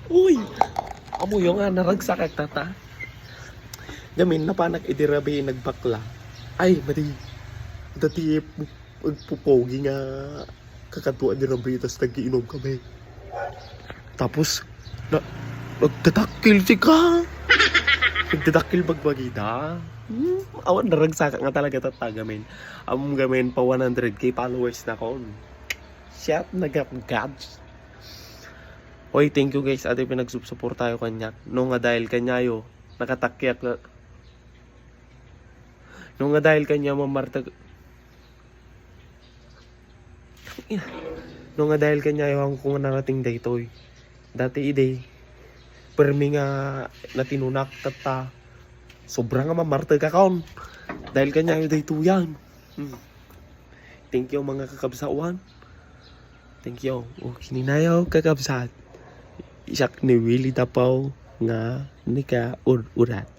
Uy, amo yung nga naragsak tata. Gamin na panak idirabi nagbakla. Ay, mati. Dati pupogi nga kakatuan ni Rabi tas nag-iinom kami. Tapos nagtatakil si ka. Nagtatakil bagbagida. Awan naragsak nga talaga tatagamin. Among gamin pa 100k followers na kon. Shit, nagap-gads. Oy, thank you guys. Ate pinagsupport tayo kanya. No nga dahil kanyayo, nakatakyak na. No nga dahil kanya mamartag. No nga dahil kanya yung kung narating daytoy. Dati ide. Permi nga natinunak tata. Sobrang nga mamartag akaon. Dahil kanya yung daytoyan. Thank you mga kakabsawan. Thank you. O kininayaw kakabsat. Isak ni Willie Tapaw nga nika urat.